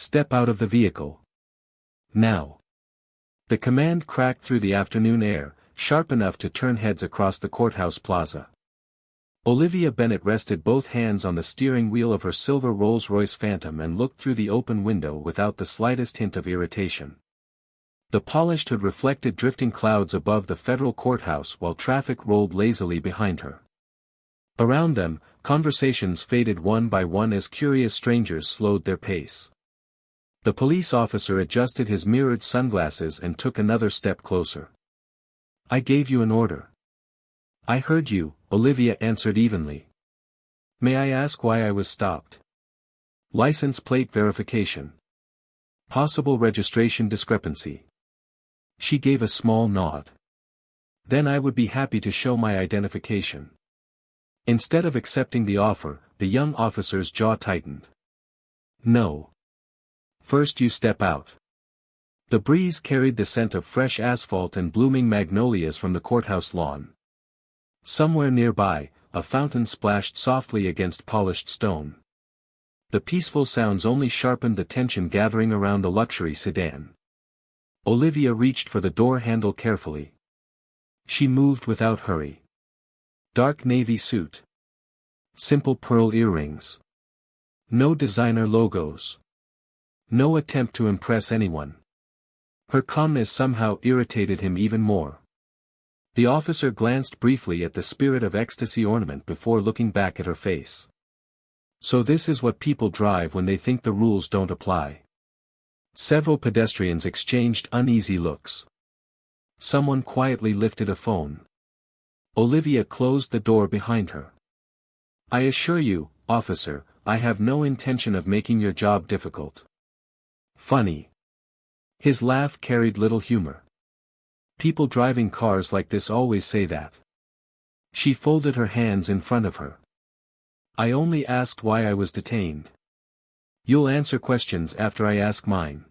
Step out of the vehicle. Now. The command cracked through the afternoon air, sharp enough to turn heads across the courthouse plaza. Olivia Bennet rested both hands on the steering wheel of her silver Rolls-Royce Phantom and looked through the open window without the slightest hint of irritation. The polished hood reflected drifting clouds above the federal courthouse while traffic rolled lazily behind her. Around them, conversations faded one by one as curious strangers slowed their pace. The police officer adjusted his mirrored sunglasses and took another step closer. "I gave you an order." "I heard you," Olivia answered evenly. "May I ask why I was stopped?" "License plate verification. Possible registration discrepancy." She gave a small nod. "Then I would be happy to show my identification." Instead of accepting the offer, the young officer's jaw tightened. "No. First you step out." The breeze carried the scent of fresh asphalt and blooming magnolias from the courthouse lawn. Somewhere nearby, a fountain splashed softly against polished stone. The peaceful sounds only sharpened the tension gathering around the luxury sedan. Olivia reached for the door handle carefully. She moved without hurry. Dark navy suit. Simple pearl earrings. No designer logos. No attempt to impress anyone. Her calmness somehow irritated him even more. The officer glanced briefly at the spirit of ecstasy ornament before looking back at her face. So this is what people drive when they think the rules don't apply. Several pedestrians exchanged uneasy looks. Someone quietly lifted a phone. Olivia closed the door behind her. "I assure you, officer, I have no intention of making your job difficult." "Funny." His laugh carried little humor. "People driving cars like this always say that." She folded her hands in front of her. "I only asked why I was detained." "You'll answer questions after I ask mine."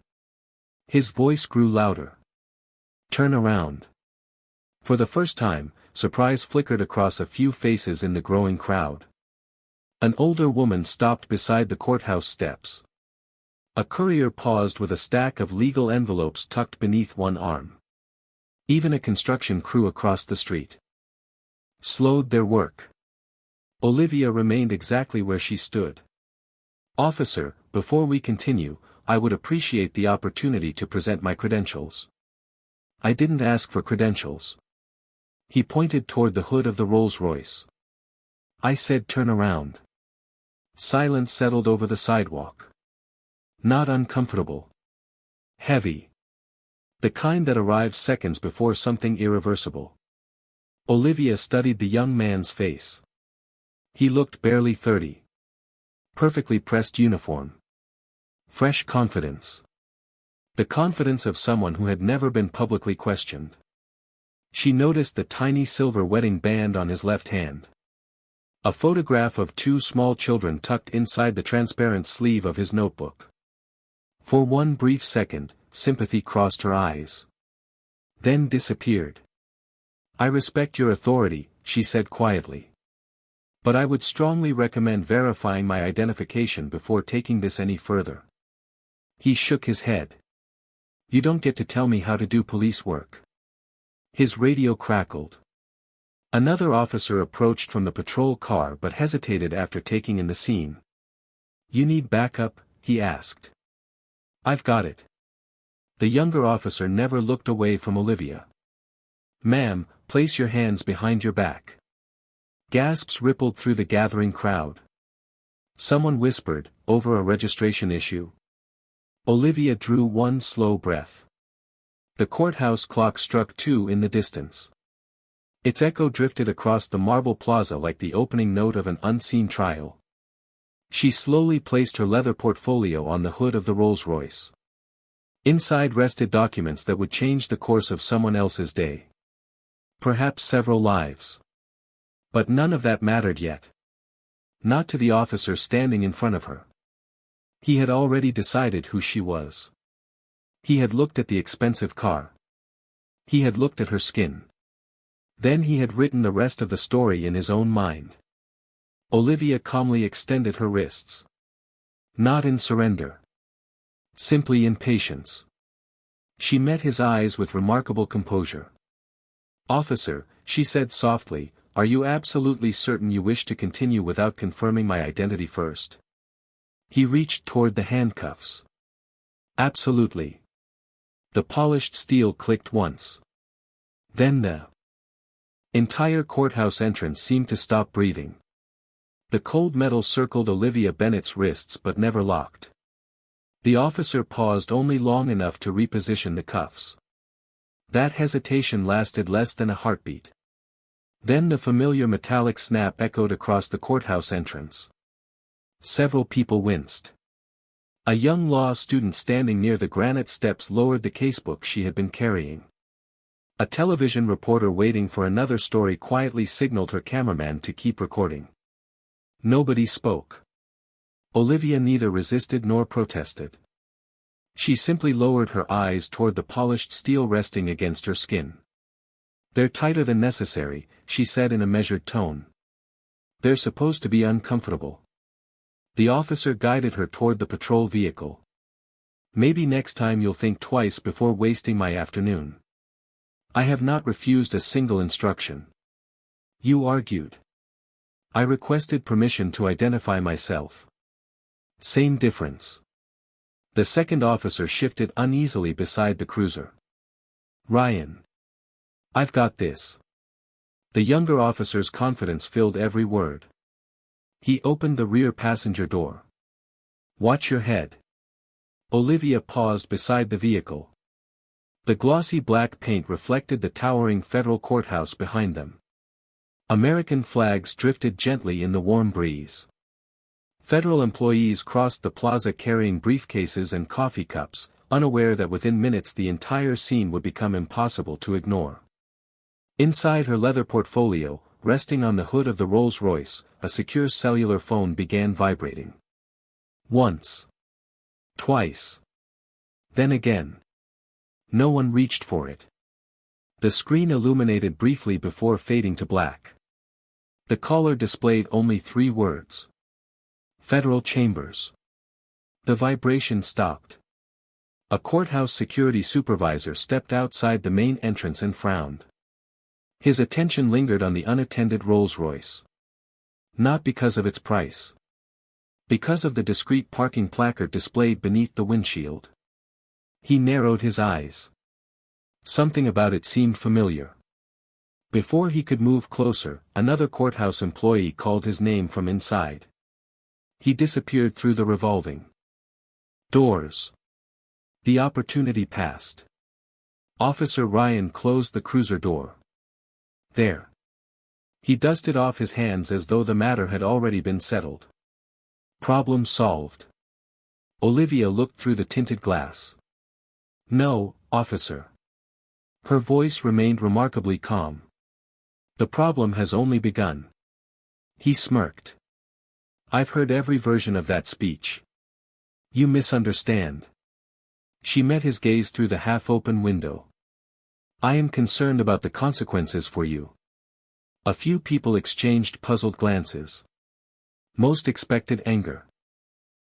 His voice grew louder. "Turn around." For the first time, surprise flickered across a few faces in the growing crowd. An older woman stopped beside the courthouse steps. A courier paused with a stack of legal envelopes tucked beneath one arm. Even a construction crew across the street slowed their work. Olivia remained exactly where she stood. "Officer, before we continue, I would appreciate the opportunity to present my credentials." "I didn't ask for credentials." He pointed toward the hood of the Rolls-Royce. "I said turn around." Silence settled over the sidewalk. Not uncomfortable. Heavy. The kind that arrives seconds before something irreversible. Olivia studied the young man's face. He looked barely 30. Perfectly pressed uniform. Fresh confidence. The confidence of someone who had never been publicly questioned. She noticed the tiny silver wedding band on his left hand. A photograph of two small children tucked inside the transparent sleeve of his notebook. For one brief second, sympathy crossed her eyes. Then disappeared. "I respect your authority," she said quietly. "But I would strongly recommend verifying my identification before taking this any further." He shook his head. "You don't get to tell me how to do police work." His radio crackled. Another officer approached from the patrol car but hesitated after taking in the scene. "You need backup?" he asked. "I've got it." The younger officer never looked away from Olivia. "Ma'am, place your hands behind your back." Gasps rippled through the gathering crowd. Someone whispered, "Over a registration issue?" Olivia drew one slow breath. The courthouse clock struck 2 in the distance. Its echo drifted across the marble plaza like the opening note of an unseen trial. She slowly placed her leather portfolio on the hood of the Rolls-Royce. Inside rested documents that would change the course of someone else's day. Perhaps several lives. But none of that mattered yet. Not to the officer standing in front of her. He had already decided who she was. He had looked at the expensive car. He had looked at her skin. Then he had written the rest of the story in his own mind. Olivia calmly extended her wrists. "Not in surrender." Simply impatience. She met his eyes with remarkable composure. "Officer," she said softly, "are you absolutely certain you wish to continue without confirming my identity first?" He reached toward the handcuffs. "Absolutely." The polished steel clicked once. Then the entire courthouse entrance seemed to stop breathing. The cold metal circled Olivia Bennett's wrists but never locked. The officer paused only long enough to reposition the cuffs. That hesitation lasted less than a heartbeat. Then the familiar metallic snap echoed across the courthouse entrance. Several people winced. A young law student standing near the granite steps lowered the casebook she had been carrying. A television reporter waiting for another story quietly signaled her cameraman to keep recording. Nobody spoke. Olivia neither resisted nor protested. She simply lowered her eyes toward the polished steel resting against her skin. "They're tighter than necessary," she said in a measured tone. "They're supposed to be uncomfortable." The officer guided her toward the patrol vehicle. "Maybe next time you'll think twice before wasting my afternoon." "I have not refused a single instruction." "You argued." "I requested permission to identify myself." "Same difference." The second officer shifted uneasily beside the cruiser. "Ryan. I've got this." The younger officer's confidence filled every word. He opened the rear passenger door. "Watch your head." Olivia paused beside the vehicle. The glossy black paint reflected the towering federal courthouse behind them. American flags drifted gently in the warm breeze. Federal employees crossed the plaza carrying briefcases and coffee cups, unaware that within minutes the entire scene would become impossible to ignore. Inside her leather portfolio, resting on the hood of the Rolls-Royce, a secure cellular phone began vibrating. Once. Twice. Then again. No one reached for it. The screen illuminated briefly before fading to black. The caller displayed only 3 words. "Federal Chambers." The vibration stopped. A courthouse security supervisor stepped outside the main entrance and frowned. His attention lingered on the unattended Rolls-Royce. Not because of its price. Because of the discreet parking placard displayed beneath the windshield. He narrowed his eyes. Something about it seemed familiar. Before he could move closer, another courthouse employee called his name from inside. He disappeared through the revolving doors. The opportunity passed. Officer Ryan closed the cruiser door. There. He dusted off his hands as though the matter had already been settled. Problem solved. Olivia looked through the tinted glass. "No, officer." Her voice remained remarkably calm. "The problem has only begun." He smirked. "I've heard every version of that speech. You misunderstand." She met his gaze through the half-open window. "I am concerned about the consequences for you." A few people exchanged puzzled glances. Most expected anger.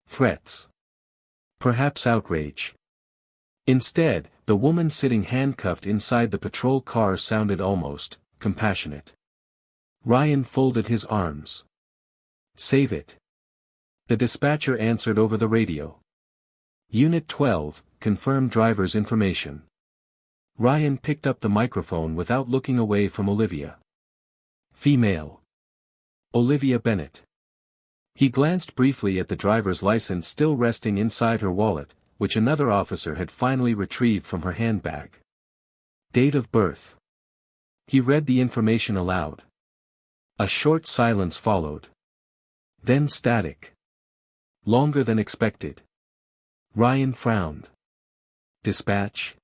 Threats. Perhaps outrage. Instead, the woman sitting handcuffed inside the patrol car sounded almost compassionate. Ryan folded his arms. "Save it." The dispatcher answered over the radio. "Unit 12, confirm driver's information." Ryan picked up the microphone without looking away from Olivia. "Female. Olivia Bennett." He glanced briefly at the driver's license still resting inside her wallet, which another officer had finally retrieved from her handbag. "Date of birth." He read the information aloud. A short silence followed. Then static. Longer than expected. Ryan frowned. "Dispatch?"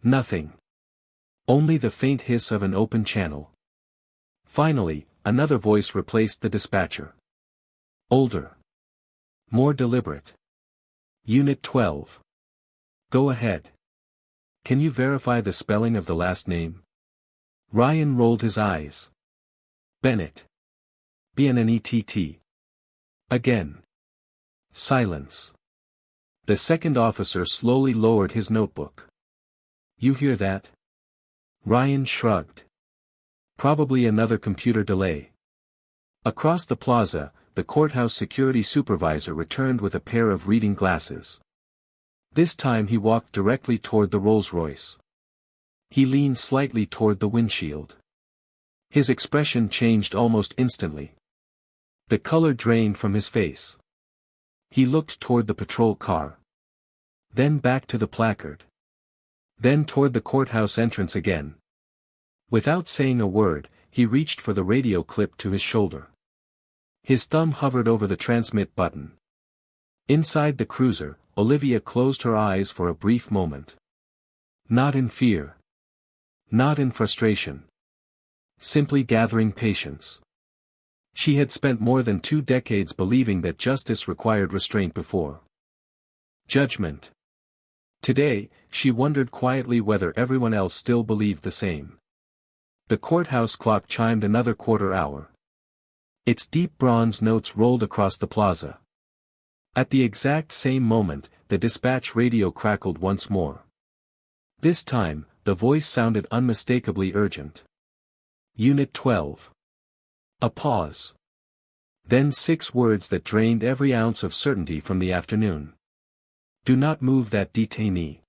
Nothing. Only the faint hiss of an open channel. Finally, another voice replaced the dispatcher. Older. More deliberate. "Unit 12. Go ahead. Can you verify the spelling of the last name?" Ryan rolled his eyes. "Bennett. Bennett." Again. Silence. The second officer slowly lowered his notebook. "You hear that?" Ryan shrugged. "Probably another computer delay." Across the plaza, the courthouse security supervisor returned with a pair of reading glasses. This time he walked directly toward the Rolls-Royce. He leaned slightly toward the windshield. His expression changed almost instantly. The color drained from his face. He looked toward the patrol car. Then back to the placard. Then toward the courthouse entrance again. Without saying a word, he reached for the radio clip to his shoulder. His thumb hovered over the transmit button. Inside the cruiser, Olivia closed her eyes for a brief moment. Not in fear. Not in frustration. Simply gathering patience. She had spent more than 2 decades believing that justice required restraint before judgment. Today, she wondered quietly whether everyone else still believed the same. The courthouse clock chimed another quarter hour. Its deep bronze notes rolled across the plaza. At the exact same moment, the dispatch radio crackled once more. This time, the voice sounded unmistakably urgent. Unit 12. A pause. Then 6 words that drained every ounce of certainty from the afternoon. Do not move that detainee.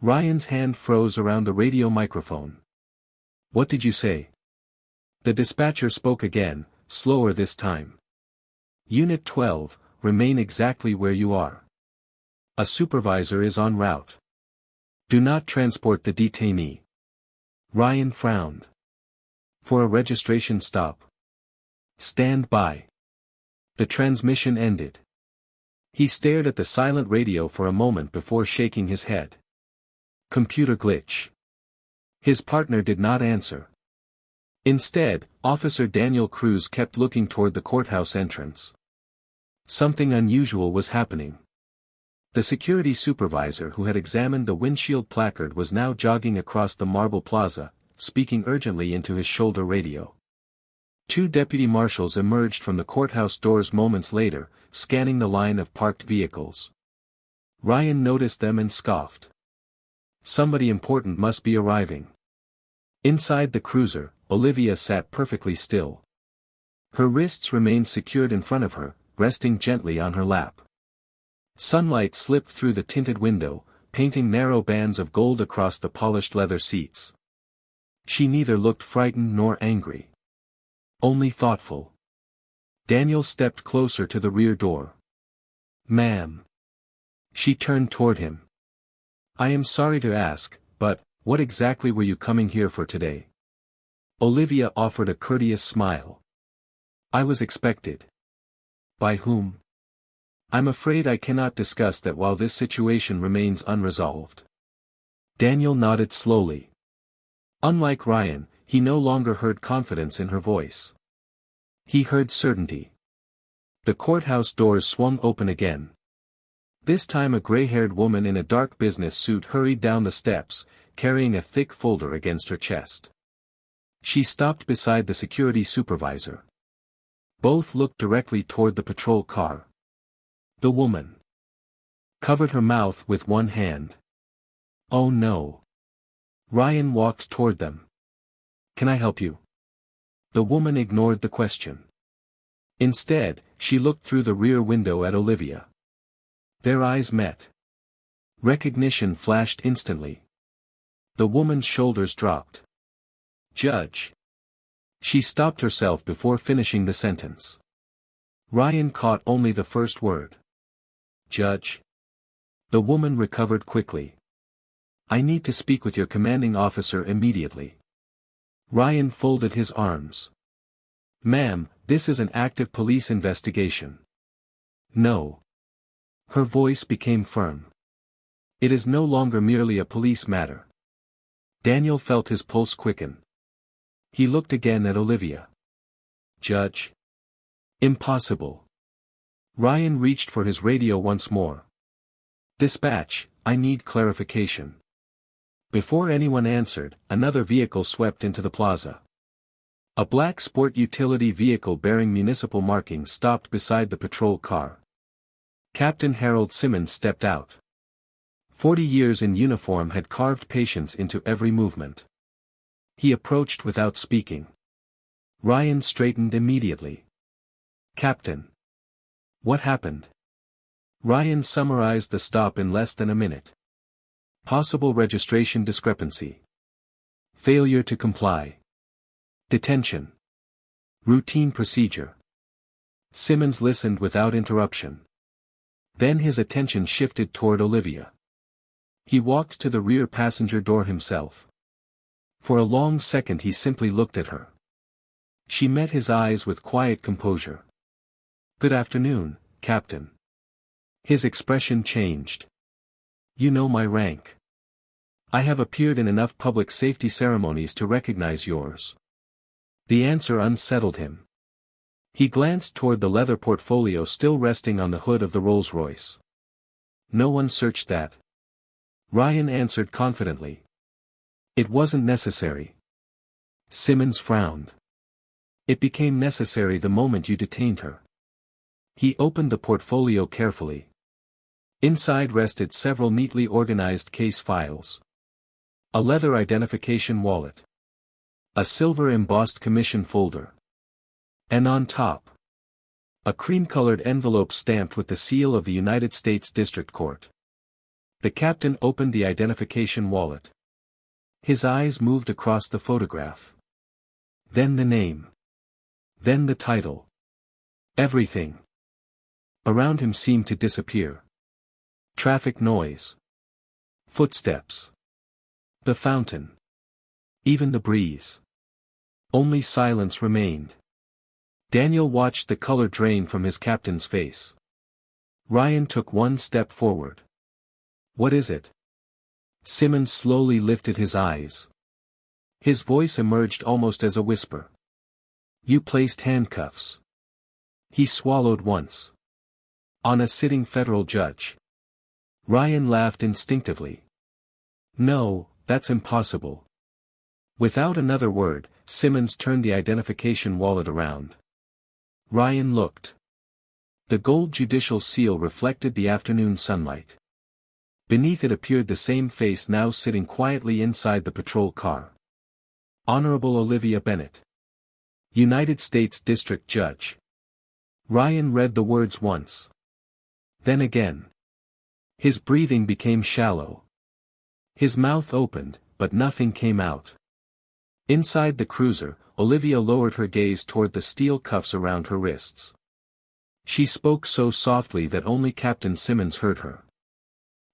Ryan's hand froze around the radio microphone. What did you say? The dispatcher spoke again, slower this time. Unit 12, remain exactly where you are. A supervisor is en route. Do not transport the detainee. Ryan frowned. For a registration stop. Stand by. The transmission ended. He stared at the silent radio for a moment before shaking his head. Computer glitch. His partner did not answer. Instead, Officer Daniel Cruz kept looking toward the courthouse entrance. Something unusual was happening. The security supervisor who had examined the windshield placard was now jogging across the marble plaza, speaking urgently into his shoulder radio. 2 deputy marshals emerged from the courthouse doors moments later, scanning the line of parked vehicles. Ryan noticed them and scoffed. Somebody important must be arriving. Inside the cruiser, Olivia sat perfectly still. Her wrists remained secured in front of her, resting gently on her lap. Sunlight slipped through the tinted window, painting narrow bands of gold across the polished leather seats. She neither looked frightened nor angry. Only thoughtful. Daniel stepped closer to the rear door. Ma'am. She turned toward him. I am sorry to ask, but, what exactly were you coming here for today? Olivia offered a courteous smile. I was expected. By whom? I'm afraid I cannot discuss that while this situation remains unresolved. Daniel nodded slowly. Unlike Ryan, he no longer heard confidence in her voice. He heard certainty. The courthouse doors swung open again. This time a gray-haired woman in a dark business suit hurried down the steps, carrying a thick folder against her chest. She stopped beside the security supervisor. Both looked directly toward the patrol car. The woman covered her mouth with one hand. Oh no. Ryan walked toward them. Can I help you? The woman ignored the question. Instead, she looked through the rear window at Olivia. Their eyes met. Recognition flashed instantly. The woman's shoulders dropped. Judge. She stopped herself before finishing the sentence. Ryan caught only the first word. Judge. The woman recovered quickly. I need to speak with your commanding officer immediately. Ryan folded his arms. Ma'am, this is an active police investigation. No. Her voice became firm. It is no longer merely a police matter. Daniel felt his pulse quicken. He looked again at Olivia. Judge. Impossible. Ryan reached for his radio once more. Dispatch, I need clarification. Before anyone answered, another vehicle swept into the plaza. A black sport utility vehicle bearing municipal markings stopped beside the patrol car. Captain Harold Simmons stepped out. 40 years in uniform had carved patience into every movement. He approached without speaking. Ryan straightened immediately. "Captain. What happened?" Ryan summarized the stop in less than a minute. Possible registration discrepancy. Failure to comply. Detention. Routine procedure. Simmons listened without interruption. Then his attention shifted toward Olivia. He walked to the rear passenger door himself. For a long second he simply looked at her. She met his eyes with quiet composure. "Good afternoon, Captain." His expression changed. "You know my rank. I have appeared in enough public safety ceremonies to recognize yours." The answer unsettled him. He glanced toward the leather portfolio still resting on the hood of the Rolls-Royce. "No one searched that." Ryan answered confidently. "It wasn't necessary." Simmons frowned. "It became necessary the moment you detained her." He opened the portfolio carefully. Inside rested several neatly organized case files. A leather identification wallet. A silver embossed commission folder. And on top, a cream-colored envelope stamped with the seal of the United States District Court. The captain opened the identification wallet. His eyes moved across the photograph. Then the name. Then the title. Everything around him seemed to disappear. Traffic noise. Footsteps. The fountain. Even the breeze. Only silence remained. Daniel watched the color drain from his captain's face. Ryan took one step forward. "What is it?" Simmons slowly lifted his eyes. His voice emerged almost as a whisper. "You placed handcuffs." He swallowed once. "On a sitting federal judge." Ryan laughed instinctively. "No, that's impossible." Without another word, Simmons turned the identification wallet around. Ryan looked. The gold judicial seal reflected the afternoon sunlight. Beneath it appeared the same face now sitting quietly inside the patrol car. Honorable Olivia Bennett. United States District Judge. Ryan read the words once. Then again. His breathing became shallow. His mouth opened, but nothing came out. Inside the cruiser, Olivia lowered her gaze toward the steel cuffs around her wrists. She spoke so softly that only Captain Simmons heard her.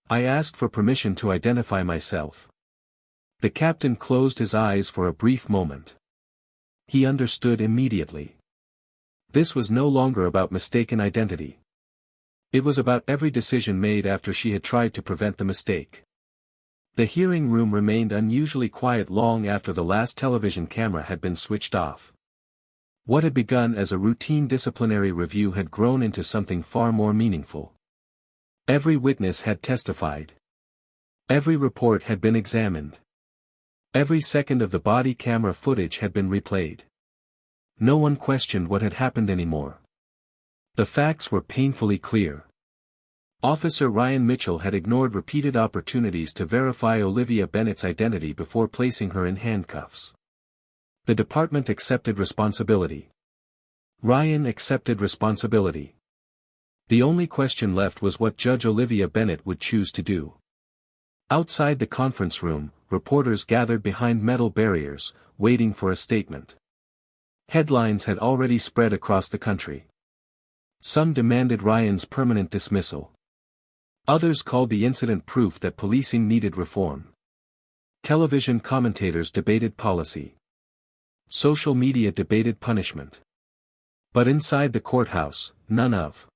"I asked for permission to identify myself." The captain closed his eyes for a brief moment. He understood immediately. This was no longer about mistaken identity. It was about every decision made after she had tried to prevent the mistake. The hearing room remained unusually quiet long after the last television camera had been switched off. What had begun as a routine disciplinary review had grown into something far more meaningful. Every witness had testified. Every report had been examined. Every second of the body camera footage had been replayed. No one questioned what had happened anymore. The facts were painfully clear. Officer Ryan Mitchell had ignored repeated opportunities to verify Olivia Bennett's identity before placing her in handcuffs. The department accepted responsibility. Ryan accepted responsibility. The only question left was what Judge Olivia Bennett would choose to do. Outside the conference room, reporters gathered behind metal barriers, waiting for a statement. Headlines had already spread across the country. Some demanded Ryan's permanent dismissal. Others called the incident proof that policing needed reform. Television commentators debated policy. Social media debated punishment. But inside the courthouse, none of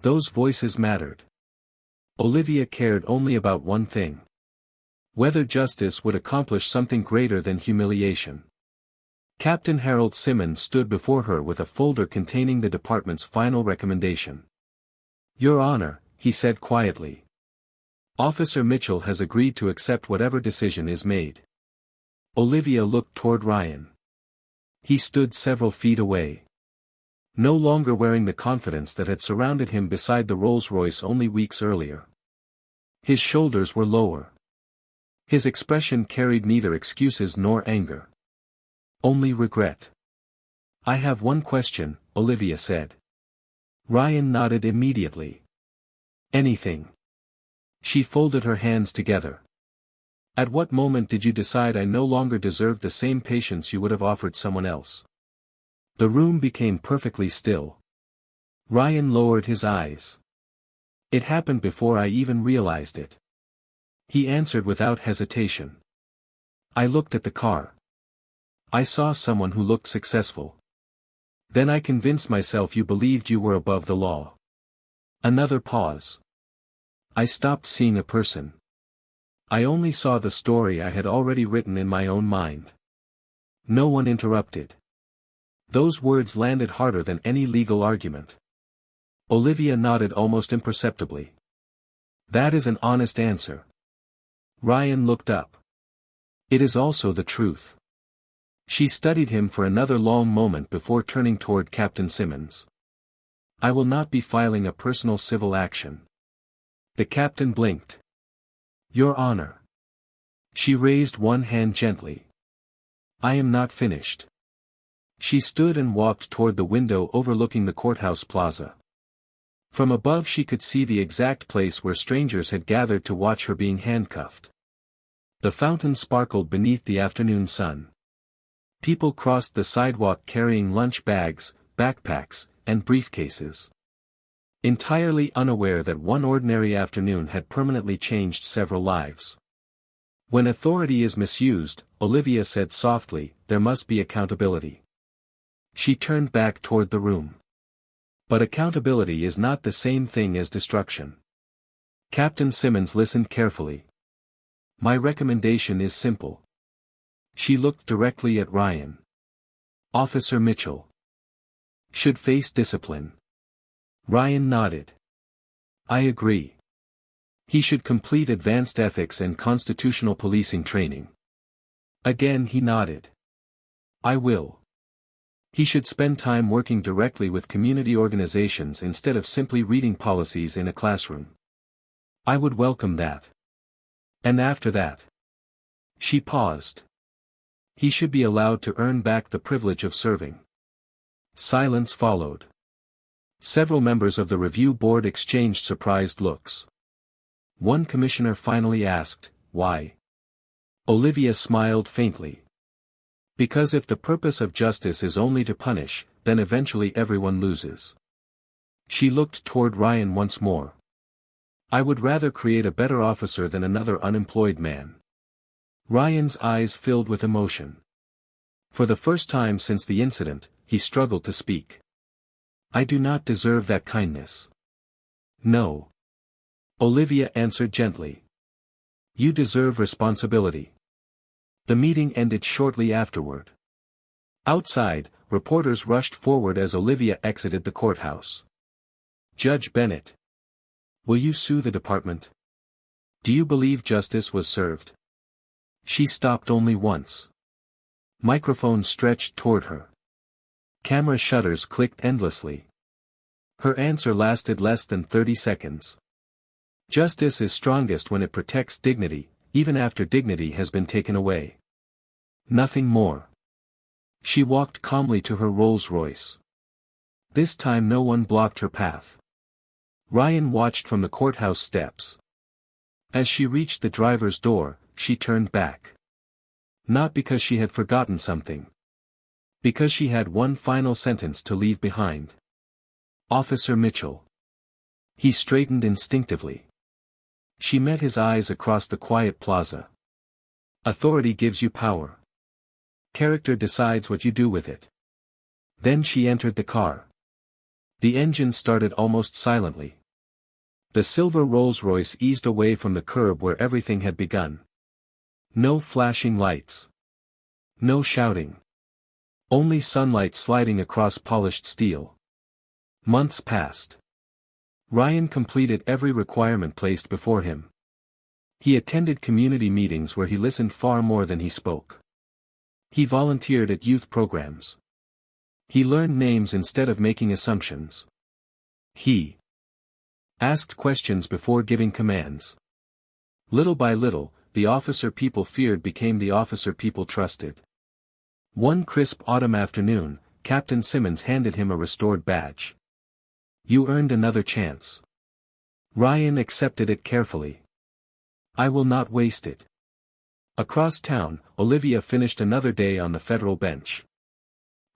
those voices mattered. Olivia cared only about one thing. Whether justice would accomplish something greater than humiliation. Captain Harold Simmons stood before her with a folder containing the department's final recommendation. "Your Honor," he said quietly. "Officer Mitchell has agreed to accept whatever decision is made." Olivia looked toward Ryan. He stood several feet away. No longer wearing the confidence that had surrounded him beside the Rolls-Royce only weeks earlier. His shoulders were lower. His expression carried neither excuses nor anger. Only regret. "I have one question," Olivia said. Ryan nodded immediately. "Anything." She folded her hands together. "At what moment did you decide I no longer deserved the same patience you would have offered someone else?" The room became perfectly still. Ryan lowered his eyes. "It happened before I even realized it." He answered without hesitation. "I looked at the car. I saw someone who looked successful. Then I convinced myself you believed you were above the law." Another pause. "I stopped seeing a person. I only saw the story I had already written in my own mind." No one interrupted. Those words landed harder than any legal argument. Olivia nodded almost imperceptibly. "That is an honest answer." Ryan looked up. "It is also the truth." She studied him for another long moment before turning toward Captain Simmons. "I will not be filing a personal civil action." The captain blinked. "Your Honor." She raised one hand gently. "I am not finished." She stood and walked toward the window overlooking the courthouse plaza. From above she could see the exact place where strangers had gathered to watch her being handcuffed. The fountain sparkled beneath the afternoon sun. People crossed the sidewalk carrying lunch bags, backpacks, and briefcases. Entirely unaware that one ordinary afternoon had permanently changed several lives. "When authority is misused," Olivia said softly, "there must be accountability." She turned back toward the room. "But accountability is not the same thing as destruction." Captain Simmons listened carefully. "My recommendation is simple." She looked directly at Ryan. "Officer Mitchell should face discipline." Ryan nodded. "I agree. He should complete advanced ethics and constitutional policing training." Again he nodded. "I will. He should spend time working directly with community organizations instead of simply reading policies in a classroom." "I would welcome that." "And after that?" She paused. "He should be allowed to earn back the privilege of serving." Silence followed. Several members of the review board exchanged surprised looks. One commissioner finally asked, "Why?" Olivia smiled faintly. "Because if the purpose of justice is only to punish, then eventually everyone loses." She looked toward Ryan once more. "I would rather create a better officer than another unemployed man." Ryan's eyes filled with emotion. For the first time since the incident, he struggled to speak. "I do not deserve that kindness." "No." Olivia answered gently. "You deserve responsibility." The meeting ended shortly afterward. Outside, reporters rushed forward as Olivia exited the courthouse. "Judge Bennett. Will you sue the department? Do you believe justice was served?" She stopped only once. Microphone stretched toward her. Camera shutters clicked endlessly. Her answer lasted less than 30 seconds. "Justice is strongest when it protects dignity, even after dignity has been taken away." Nothing more. She walked calmly to her Rolls-Royce. This time no one blocked her path. Ryan watched from the courthouse steps. As she reached the driver's door, she turned back. Not because she had forgotten something. Because she had one final sentence to leave behind. "Officer Mitchell." He straightened instinctively. She met his eyes across the quiet plaza. "Authority gives you power. Character decides what you do with it." Then she entered the car. The engine started almost silently. The silver Rolls-Royce eased away from the curb where everything had begun. No flashing lights. No shouting. Only sunlight sliding across polished steel. Months passed. Ryan completed every requirement placed before him. He attended community meetings where he listened far more than he spoke. He volunteered at youth programs. He learned names instead of making assumptions. He asked questions before giving commands. Little by little, the officer people feared became the officer people trusted. One crisp autumn afternoon, Captain Simmons handed him a restored badge. "You earned another chance." Ryan accepted it carefully. "I will not waste it." Across town, Olivia finished another day on the federal bench.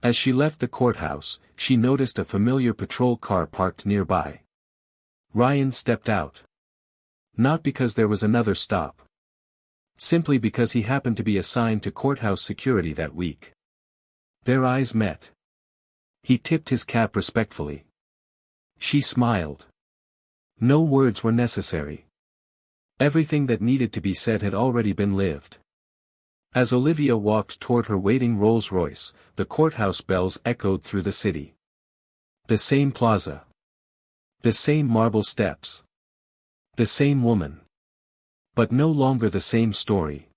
As she left the courthouse, she noticed a familiar patrol car parked nearby. Ryan stepped out. Not because there was another stop. Simply because he happened to be assigned to courthouse security that week. Their eyes met. He tipped his cap respectfully. She smiled. No words were necessary. Everything that needed to be said had already been lived. As Olivia walked toward her waiting Rolls-Royce, the courthouse bells echoed through the city. The same plaza. The same marble steps. The same woman. But no longer the same story.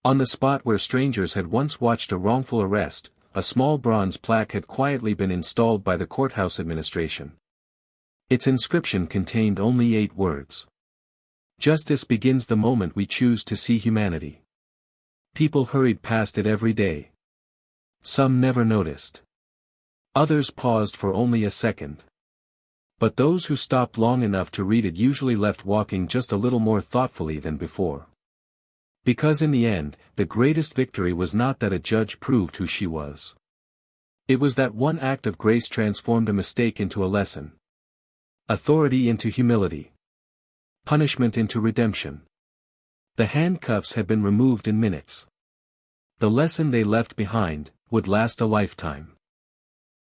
On the spot where strangers had once watched a wrongful arrest, a small bronze plaque had quietly been installed by the courthouse administration. Its inscription contained only 8 words. "Justice begins the moment we choose to see humanity." People hurried past it every day. Some never noticed. Others paused for only a second. But those who stopped long enough to read it usually left walking just a little more thoughtfully than before. Because in the end, the greatest victory was not that a judge proved who she was. It was that one act of grace transformed a mistake into a lesson. Authority into humility. Punishment into redemption. The handcuffs had been removed in minutes. The lesson they left behind would last a lifetime.